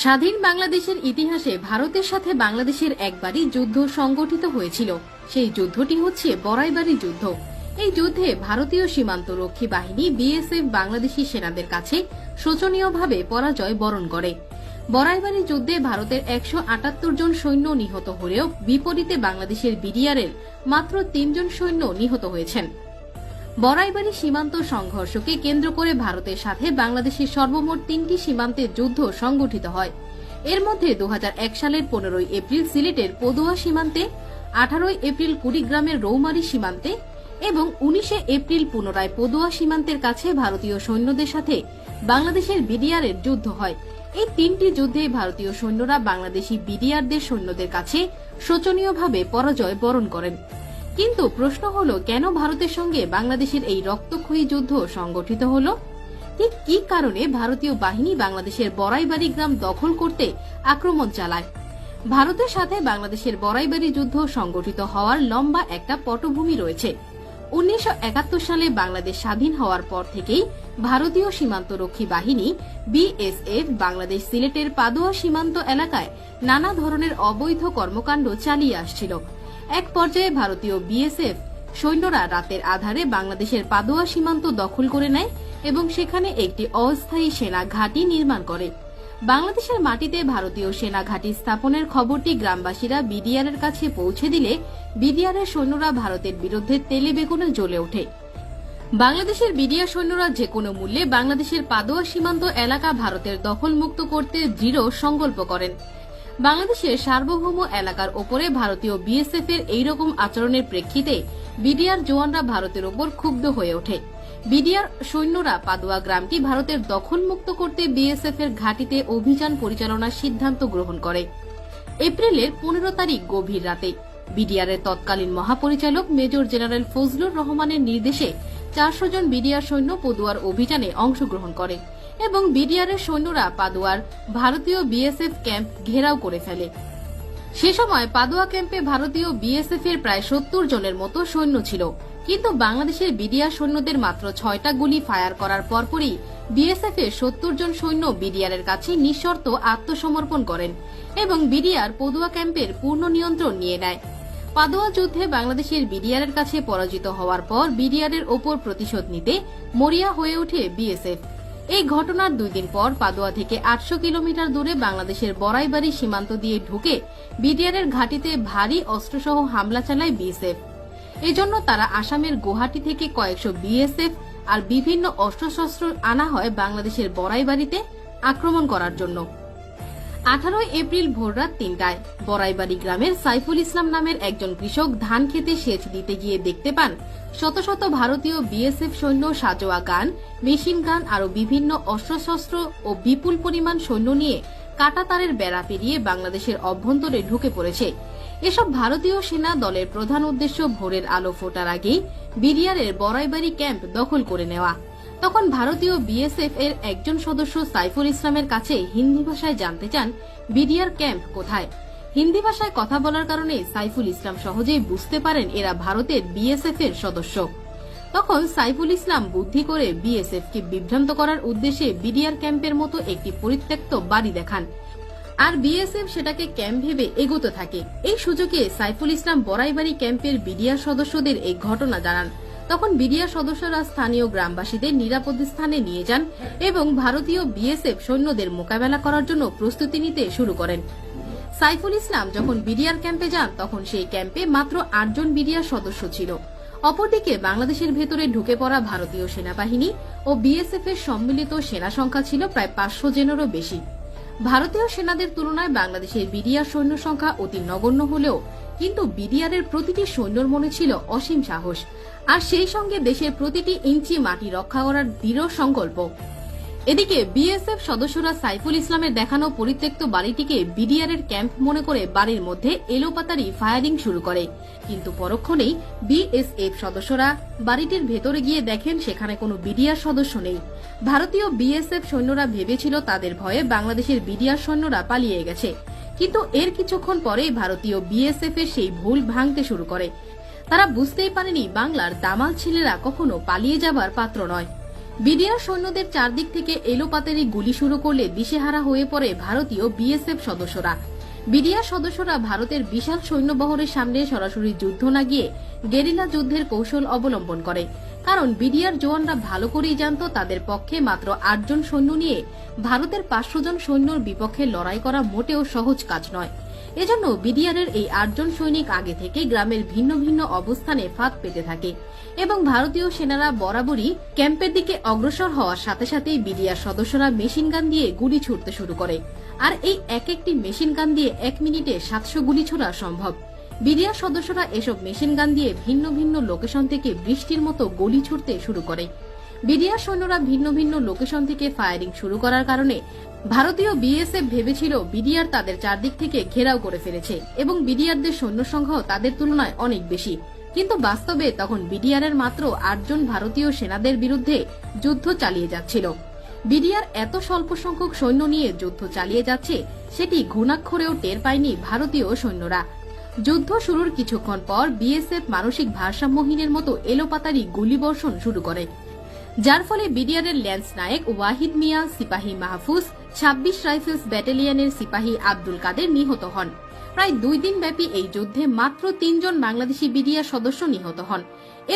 স্বাধীন বাংলাদেশের ইতিহাসে ভারতের সাথে বাংলাদেশের একবারই যুদ্ধ সংগঠিত হয়েছিল। সেই যুদ্ধটি হচ্ছে বড়াইবাড়ি যুদ্ধ। এই যুদ্ধে ভারতীয় সীমান্ত রক্ষী বাহিনী বিএসএফ বাংলাদেশি সেনাদের কাছে শোচনীয়ভাবে পরাজয় বরণ করে। বড়াইবাড়ি যুদ্ধে ভারতের 178 জন সৈন্য নিহত হলেও বিপরীতে বাংলাদেশের বিডিআরের মাত্র 3 জন সৈন্য নিহত হয়েছেন। বড়াইবাড়ি সীমান্ত সংঘর্ষকে কেন্দ্র করে ভারতের সাথে বাংলাদেশের সর্বমোট 3টি সীমান্তে যুদ্ধ সংগঠিত হয়। এর মধ্যে 2001 সালের 15 এপ্রিল সিলেটের পদুয়া সীমান্তে, 18 এপ্রিল কুড়িগ্রামের রৌমারী সীমান্তে এবং 19 এপ্রিল পুনরায় পদুয়া সীমান্তের কাছে ভারতীয় সৈন্যদের সাথে বাংলাদেশের বিডিআরের যুদ্ধ হয়। এই 3টি যুদ্ধে ভারতীয় সৈন্যরা বাংলাদেশি বিডিআরদের সৈন্যদের কাছে শোচনীয়ভাবে পরাজয় বরণ করেন। কিন্তু প্রশ্ন হল, কেন ভারতের সঙ্গে বাংলাদেশের এই রক্তক্ষয়ী যুদ্ধ সংগঠিত হল? ঠিক কি কারণে ভারতীয় বাহিনী বাংলাদেশের বড়াইবাড়ি গ্রাম দখল করতে আক্রমণ চালায়? ভারতের সাথে বাংলাদেশের বড়াইবাড়ি যুদ্ধ সংগঠিত হওয়ার লম্বা একটা পটভূমি রয়েছে। 1971 সালে বাংলাদেশ স্বাধীন হওয়ার পর থেকেই ভারতীয় সীমান্তরক্ষী বাহিনী বিএসএফ বাংলাদেশ সিলেটের পাদুয়া সীমান্ত এলাকায় নানা ধরনের অবৈধ কর্মকাণ্ড চালিয়ে আসছিল। এক পর্যায়ে ভারতীয় বিএসএফ সৈন্যরা রাতের আধারে বাংলাদেশের পাদুয়া সীমান্ত দখল করে নেয় এবং সেখানে একটি অস্থায়ী সেনা ঘাঁটি নির্মাণ করে। বাংলাদেশের মাটিতে ভারতীয় সেনা ঘাঁটি স্থাপনের খবরটি গ্রামবাসীরা বিডিআরের কাছে পৌঁছে দিলে বিডিআরের সৈন্যরা ভারতের বিরুদ্ধে তেলে বেগুনে জ্বলে ওঠে। বাংলাদেশের বিডিআর সৈন্যরা যে কোনো মূল্যে বাংলাদেশের পাদুয়া সীমান্ত এলাকা ভারতের দখলমুক্ত করতে দৃঢ় সংকল্প করেন। বাংলাদেশের সার্বভৌম এলাকার ওপরে ভারতীয় বিএসএফ এর এইরকম আচরণের প্রেক্ষিতে বিডিআর জওয়ানরা ভারতের ওপর ক্ষুব্ধ হয়ে ওঠে। বিডিআর সৈন্যরা পাদুয়া গ্রামটি ভারতের দখলমুক্ত করতে বিএসএফ এর ঘাঁটিতে অভিযান পরিচালনার সিদ্ধান্ত গ্রহণ করে। এপ্রিলের 15 তারিখ গভীর রাতে বিডিআরের তৎকালীন মহাপরিচালক মেজর জেনারেল ফজলুর রহমানের নির্দেশে 400 জন বিডিআর সৈন্য পদুয়ার অভিযানে অংশগ্রহণ করে এবং বিডিআরের সৈন্যরা পাদুয়ার ভারতীয় বিএসএফ ক্যাম্প ঘেরাও করে ফেলে। সে সময় পাদুয়া ক্যাম্পে ভারতীয় বিএসএফ এর প্রায় 70 জনের মতো সৈন্য ছিল, কিন্তু বাংলাদেশের বিডিআর সৈন্যদের মাত্র 6টা গুলি ফায়ার করার পরপরই বিএসএফ এর 70 জন সৈন্য বিডিআরের কাছে নিঃশর্ত আত্মসমর্পণ করেন এবং বিডিআর পদুয়া ক্যাম্পের পূর্ণ নিয়ন্ত্রণ নিয়ে নেয়। পাদুয়া যুদ্ধে বাংলাদেশের বিডিআরের কাছে পরাজিত হওয়ার পর বিডিআরের ওপর প্রতিশোধ নিতে মরিয়া হয়ে ওঠে বিএসএফ। এই ঘটনার 2 দিন পর পাদুয়া থেকে 800 কিলোমিটার দূরে বাংলাদেশের বড়াইবাড়ি সীমান্ত দিয়ে ঢুকে বিডিআরের ঘাঁটিতে ভারী অস্ত্রসহ হামলা চালায় বিএসএফ। এজন্য তারা আসামের গুয়াহাটি থেকে কয়েকশো বিএসএফ আর বিভিন্ন অস্ত্রশস্ত্র আনা হয় বাংলাদেশের বড়াইবাড়িতে আক্রমণ করার জন্য। 18 এপ্রিল ভোররাত 3টায় বড়াইবাড়ি গ্রামের সাইফুল ইসলাম নামের একজন কৃষক ধান খেতে সেচ দিতে গিয়ে দেখতে পান শত শত ভারতীয় বিএসএফ সৈন্য সাজোয়া গান, মেশিন গান আরও বিভিন্ন অস্ত্রশস্ত্র ও বিপুল পরিমাণ সৈন্য নিয়ে কাঁটাতারের বেড়া পেরিয়ে বাংলাদেশের অভ্যন্তরে ঢুকে পড়েছে। এসব ভারতীয় সেনা দলের প্রধান উদ্দেশ্য ভোরের আলো ফোটার আগেই বিডিআরের বড়াইবাড়ি ক্যাম্প দখল করে নেওয়া। তখন ভারতীয় বিএসএফ এর একজন সদস্য সাইফুল ইসলামের কাছে হিন্দি ভাষায় জানতে চান বিডিআর ক্যাম্প কোথায়। হিন্দি ভাষায় কথা বলার কারণে সাইফুল ইসলাম সহজেই বুঝতে পারেন এরা ভারতের বিএসএফ এর সদস্য। তখন সাইফুল ইসলাম বুদ্ধি করে বিএসএফ কে বিভ্রান্ত করার উদ্দেশ্যে বিডিআর ক্যাম্পের মতো একটি পরিত্যক্ত বাড়ি দেখান, আর বিএসএফ সেটাকে ক্যাম্প ভেবে এগোতে থাকে। এই সুযোগে সাইফুল ইসলাম বড়াইবাড়ি ক্যাম্পের বিডিআর সদস্যদের এই ঘটনা জানান। তখন বিডিআর সদস্যরা স্থানীয় গ্রামবাসীদের নিরাপদ স্থানে নিয়ে যান এবং ভারতীয় বিএসএফ সৈন্যদের মোকাবেলা করার জন্য প্রস্তুতি নিতে শুরু করেন। সাইফুল ইসলাম যখন বিডিআর ক্যাম্পে যান তখন সেই ক্যাম্পে মাত্র 8 জন বিডিআর সদস্য ছিল। অপরদিকে বাংলাদেশের ভেতরে ঢুকে পড়া ভারতীয় সেনাবাহিনী ও বিএসএফ এর সম্মিলিত সেনা সংখ্যা ছিল প্রায় 500 জনেরও বেশি। ভারতীয় সেনাদের তুলনায় বাংলাদেশের বিডিআর সৈন্য সংখ্যা অতি নগণ্য হলেও কিন্তু বিডিআরের প্রতিটি সৈন্যর মনে ছিল অসীম সাহস, আর সেই সঙ্গে দেশের প্রতিটি ইঞ্চি মাটি রক্ষা করার দৃঢ় সংকল্প। এদিকে বিএসএফ সদস্যরা সাইফুল ইসলামের দেখানো পরিত্যক্ত বাড়িটিকে বিডিআরের ক্যাম্প মনে করে বাড়ির মধ্যে এলোপাতাড়ি ফায়ারিং শুরু করে, কিন্তু পরক্ষণেই বিএসএফ সদস্যরা বাড়িটির ভেতরে গিয়ে দেখেন সেখানে কোনো বিডিআর সদস্য নেই। ভারতীয় বিএসএফ সৈন্যরা ভেবেছিল তাদের ভয়ে বাংলাদেশের বিডিআর সৈন্যরা পালিয়ে গেছে, কিন্তু এর কিছুক্ষণ পরেই ভারতীয় বিএসএফ এর সেই ভুল ভাঙতে শুরু করে। তারা বুঝতেই পারেনি বাংলার দামাল ছেলেরা কখনো পালিয়ে যাবার পাত্র নয়। বিডিআর সৈন্যদের চারদিক থেকে এলোপাতাড়ি গুলি শুরু করলে দিশেহারা হয়ে পড়ে ভারতীয় বিএসএফ সদস্যরা। বিডিআর সদস্যরা ভারতের বিশাল সৈন্যবহরের সামনে সরাসরি যুদ্ধ না গিয়ে গেরিলা যুদ্ধের কৌশল অবলম্বন করে, কারণ বিডিআর জওয়ানরা ভালো করেই জানত তাদের পক্ষে মাত্র 8 জন সৈন্য নিয়ে ভারতের 500 জন সৈন্যর বিপক্ষে লড়াই করা মোটেও সহজ কাজ নয়। এজন্য বিডিআরের এই 8 জন সৈনিক আগে থেকে গ্রামের ভিন্ন ভিন্ন অবস্থানে ফাঁদ পেতে থাকে এবং ভারতীয় সেনারা বরাবরই ক্যাম্পের দিকে অগ্রসর হওয়ার সাথে সাথেই বিডিআর সদস্যরা মেশিন গান দিয়ে গুলি ছুড়তে শুরু করে। আর এই এক একটি মেশিন গান দিয়ে 1 মিনিটে 700 গুলি ছোড়া সম্ভব। বিডিআর সদস্যরা এসব মেশিন গান দিয়ে ভিন্ন ভিন্ন লোকেশন থেকে বৃষ্টির মতো গুলি ছুড়তে শুরু করে। বিডিআর সৈন্যরা ভিন্ন ভিন্ন লোকেশন থেকে ফায়ারিং শুরু করার কারণে ভারতীয় বিএসএফ ভেবেছিল বিডিআর তাদের চারদিক থেকে ঘেরাও করে ফেলেছে এবং বিডিআরদের সৈন্য সংখ্যাও তাদের তুলনায় অনেক বেশি। কিন্তু বাস্তবে তখন বিডিআর এর মাত্র 8 জন ভারতীয় সেনাদের বিরুদ্ধে যুদ্ধ চালিয়ে যাচ্ছিল। বিডিআর এত স্বল্প সংখ্যক সৈন্য নিয়ে যুদ্ধ চালিয়ে যাচ্ছে সেটি ঘুণাক্ষরেও টের পায়নি ভারতীয় সৈন্যরা। যুদ্ধ শুরুর কিছুক্ষণ পর বিএসএফ মানসিক ভারসাম্যহীনের মতো এলোপাতাড়ি গুলিবর্ষণ শুরু করে, যার ফলে বিডিআর এর ল্যান্স নায়েক ওয়াহিদ মিয়া, সিপাহী মাহফুজ, 26 রাইফেলস ব্যাটালিয়নের সিপাহী আব্দুল কাদের নিহত হন। প্রায় 2 দিন ব্যাপী এই যুদ্ধে মাত্র 3 জন বাংলাদেশি বিডিআর সদস্য নিহত হন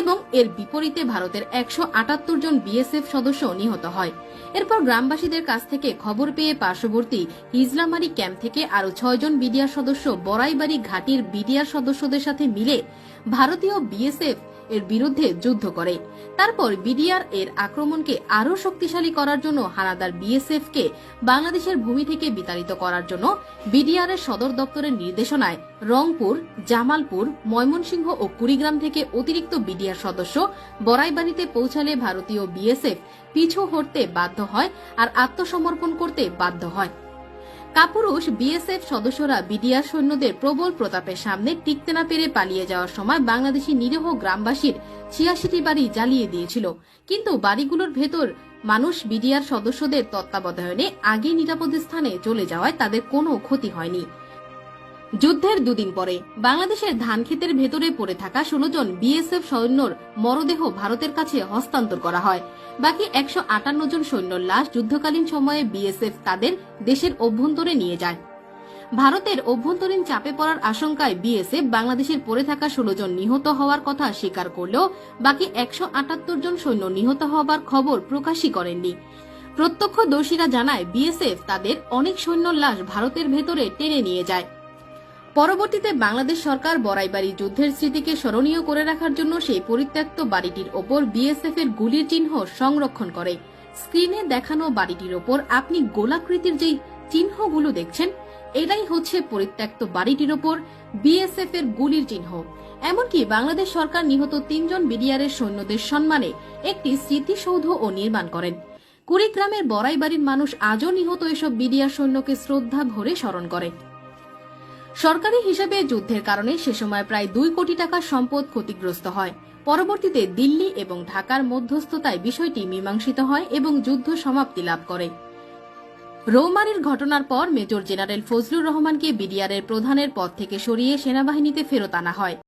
এবং এর বিপরীতে ভারতের 178 জন বিএসএফ সদস্য নিহত হয়। এরপর গ্রামবাসীদের কাছ থেকে খবর পেয়ে পার্শ্ববর্তী ইসলামারি ক্যাম্প থেকে আরো 6 জন বিডিআর সদস্য বড়াইবাড়ি ঘাটির বিডিআর সদস্যদের সাথে মিলে ভারতীয় বিএসএফ এর বিরুদ্ধে যুদ্ধ করে। তারপর বিডিআর এর আক্রমণকে আরও শক্তিশালী করার জন্য হানাদার বিএসএফ কে বাংলাদেশের ভূমি থেকে বিতাড়িত করার জন্য বিডিআর এর সদর দপ্তরের নির্দেশনায় রংপুর, জামালপুর, ময়মনসিংহ ও কুড়িগ্রাম থেকে অতিরিক্ত বিডিআর সদস্য বড়াইবাড়িতে পৌঁছালে ভারতীয় বিএসএফ পিছু হটতে বাধ্য হয় আর আত্মসমর্পণ করতে বাধ্য হয়। কাপুরুষ বিএসএফ সদস্যরা বিডিআর সৈন্যদের প্রবল প্রতাপের সামনে টিকতে না পেরে পালিয়ে যাওয়ার সময় বাংলাদেশি নিরীহ গ্রামবাসীর 86টি বাড়ি জ্বালিয়ে দিয়েছিল, কিন্তু বাড়িগুলোর ভেতর মানুষ বিডিআর সদস্যদের তত্ত্বাবধানে আগে নিরাপদ স্থানে চলে যাওয়ায় তাদের কোনো ক্ষতি হয়নি। যুদ্ধের 2 দিন পরে বাংলাদেশের ধানক্ষেতের ভেতরে পড়ে থাকা 16 জন বিএসএফ সৈন্যর মরদেহ ভারতের কাছে হস্তান্তর করা হয়। বাকি 158 জন সৈন্যর লাশ যুদ্ধকালীন সময়ে বিএসএফ তাদের দেশের অভ্যন্তরে নিয়ে যায়। ভারতের অভ্যন্তরীণ চাপে পড়ার আশঙ্কায় বিএসএফ বাংলাদেশের পড়ে থাকা 16 জন নিহত হওয়ার কথা স্বীকার করলেও বাকি 178 জন সৈন্য নিহত হওয়ার খবর প্রকাশই করেননি। প্রত্যক্ষদর্শীরা জানায় বিএসএফ তাদের অনেক সৈন্যর লাশ ভারতের ভেতরে টেনে নিয়ে যায়। পরবর্তীতে বাংলাদেশ সরকার বড়াইবাড়ি যুদ্ধের স্মৃতিকে স্মরণীয় করে রাখার জন্য সেই পরিত্যক্ত বাড়িটির ওপর বিএসএফ এর গুলির চিহ্ন সংরক্ষণ করে। স্ক্রিনে দেখানো বাড়িটির ওপর আপনি গোলাকৃতির যেই চিহ্নগুলো দেখছেন, এটাই হচ্ছে পরিত্যক্ত বাড়িটির ওপর বিএসএফ এর গুলির চিহ্ন। এমনকি বাংলাদেশ সরকার নিহত 3 জন বিডিআর এর সৈন্যদের সম্মানে একটি স্মৃতিসৌধ ও নির্মাণ করেন। কুড়িগ্রামের বড়াইবাড়ির মানুষ আজও নিহত এসব বিডিআর সৈন্যকে শ্রদ্ধা ভরে স্মরণ করে। সরকারি হিসেবে যুদ্ধের কারণে সে সময় প্রায় 2 কোটি টাকার সম্পদ ক্ষতিগ্রস্ত হয়। পরবর্তীতে দিল্লি এবং ঢাকার মধ্যস্থতায় বিষয়টি মীমাংসিত হয় এবং যুদ্ধ সমাপ্তি লাভ করে। রৌমারীর ঘটনার পর মেজর জেনারেল ফজলুর রহমানকে বিডিআর এর প্রধানের পদ থেকে সরিয়ে সেনাবাহিনীতে ফেরত আনা হয়।